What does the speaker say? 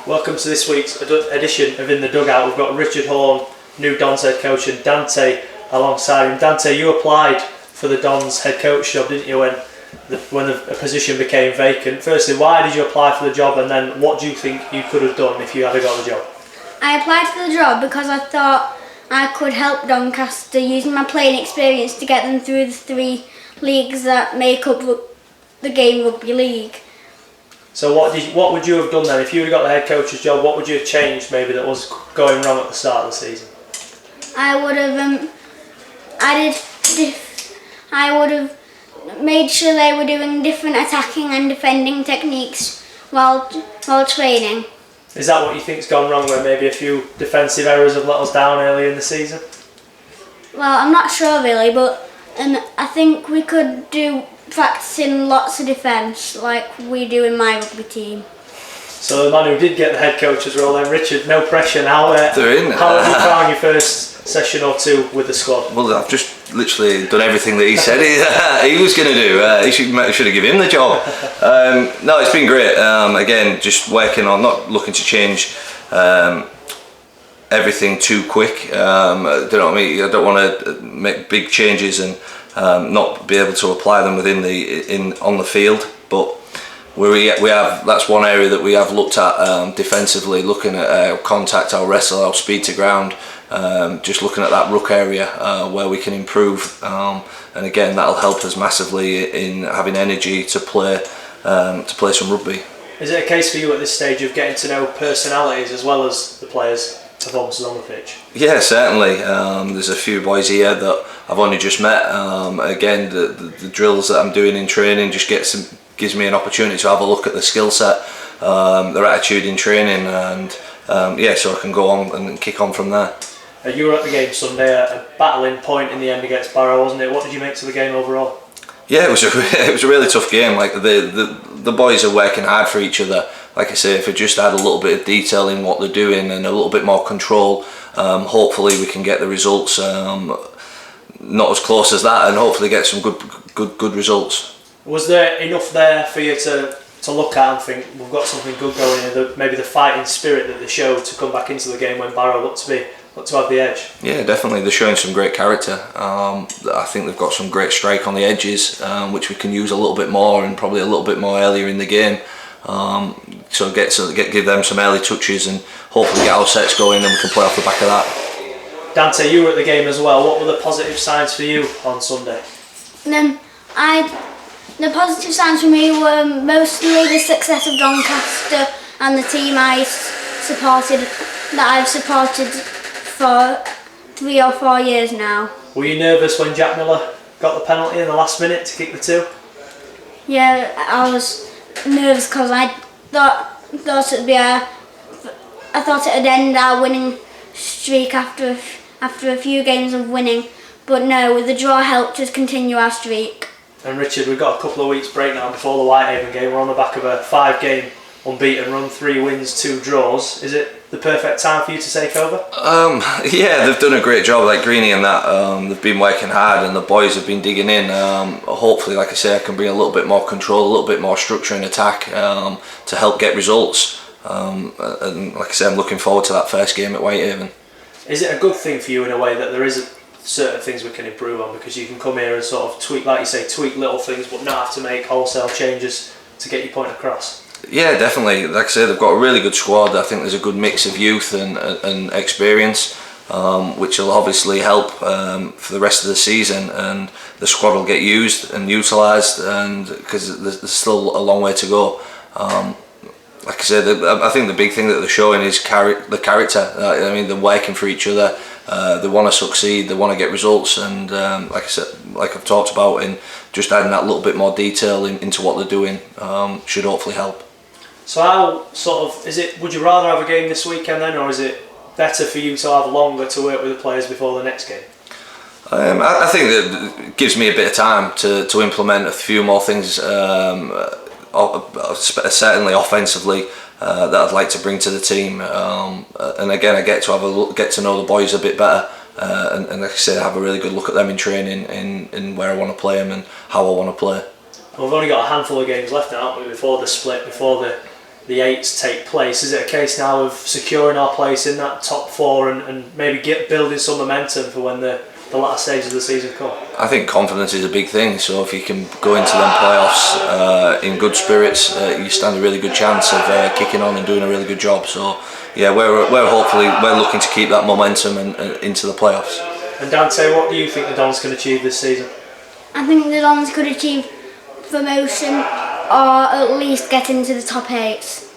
Welcome to this week's edition of In The Dugout. We've got Richard Horne, new Dons head coach, and Dante alongside him. Dante, you applied for the Dons head coach job, didn't you, when the position became vacant? Firstly, why did you apply for the job, and then what do you think you could have done if you had got the job? I applied for the job because I thought I could help Doncaster using my playing experience to get them through the 3 leagues that make up the game rugby league. So what would you have done then if you had got the head coach's job? What would you have changed maybe that was going wrong at the start of the season? I would have made sure they were doing different attacking and defending techniques while training. Is that what you think's gone wrong, where maybe a few defensive errors have let us down earlier in the season? Well, I'm not sure really, but I think we could do practicing lots of defence like we do in my rugby team. So the man who did get the head coach's role then, Richard, no pressure now. How have you found your first session or two with the squad? Well, I've just literally done everything that he said he was going to do. He should have given him the job. No, it's been great. Again, just working on, not looking to change everything too quick. Do you know what I mean? I don't want to make big changes and not be able to apply them on the field. But we have, that's one area that we have looked at defensively, looking at our contact, our wrestle, our speed to ground. Just looking at that ruck area where we can improve, and again that'll help us massively in having energy to play some rugby. Is it a case for you at this stage of getting to know personalities as well as the players' performances on the pitch? Yeah, certainly. There's a few boys here that I've only just met. Again, the drills that I'm doing in training just gives me an opportunity to have a look at the skill set, their attitude in training, and so I can go on and kick on from there. You were at the game Sunday, a battling point in the end against Barrow, wasn't it? What did you make to the game overall? Yeah, it was a really tough game. Like the boys are working hard for each other. Like I say, if we just add a little bit of detail in what they're doing and a little bit more control, hopefully we can get the results not as close as that, and hopefully get some good results. Was there enough there for you to look at and think we've got something good going in, maybe the fighting spirit that they showed to come back into the game when Barrow looked to have the edge? Yeah, definitely. They're showing some great character. I think they've got some great strike on the edges, which we can use a little bit more, and probably a little bit more earlier in the game. So give them some early touches and hopefully get our sets going, and we can play off the back of that. Dante, you were at the game as well. What were the positive signs for you on Sunday? The positive signs for me were mostly the success of Doncaster and the team I've supported for 3 or 4 years now. Were you nervous when Jack Miller got the penalty in the last minute to kick the 2? Yeah, I was nervous because I thought it'd end our winning streak after a few games of winning, but no, the draw helped us continue our streak. And Richard, we've got a couple of weeks break now before the Whitehaven game. We're on the back of a 5-game unbeaten run, 3 wins, 2 draws. Is it the perfect time for you to take over? Yeah, they've done a great job, like Greenie and that. They've been working hard, and the boys have been digging in. Hopefully, like I say, I can bring a little bit more control, a little bit more structure in attack to help get results. And like I say, I'm looking forward to that first game at Whitehaven. Is it a good thing for you in a way that there is certain things we can improve on, because you can come here and sort of tweak, like you say, tweak little things, but not have to make wholesale changes to get your point across? Yeah, definitely. Like I say, they've got a really good squad. I think there's a good mix of youth and experience, which will obviously help for the rest of the season, and the squad will get used and utilised, and because there's still a long way to go. Like I said, I think the big thing that they're showing is the character. I mean, they're working for each other. They want to succeed. They want to get results, and like I said, like I've talked about, in just adding that little bit more detail into what they're doing should hopefully help. So how is it? Would you rather have a game this weekend then, or is it better for you to have longer to work with the players before the next game? I think that it gives me a bit of time to implement a few more things. Certainly offensively, that I'd like to bring to the team, and again I get to know the boys a bit better, and like I say, have a really good look at them in training, in where I want to play them and how I want to play. Well, we've only got a handful of games left now, haven't we, before the split, before the eights take place? Is it a case now of securing our place in that top four and maybe building some momentum for when the latter stage of the season come? I think confidence is a big thing, so if you can go into them playoffs in good spirits, you stand a really good chance of kicking on and doing a really good job. So yeah, we're looking to keep that momentum and into the playoffs. And Dante, what do you think the Dons can achieve this season? I think the Dons could achieve promotion or at least get into the top 8.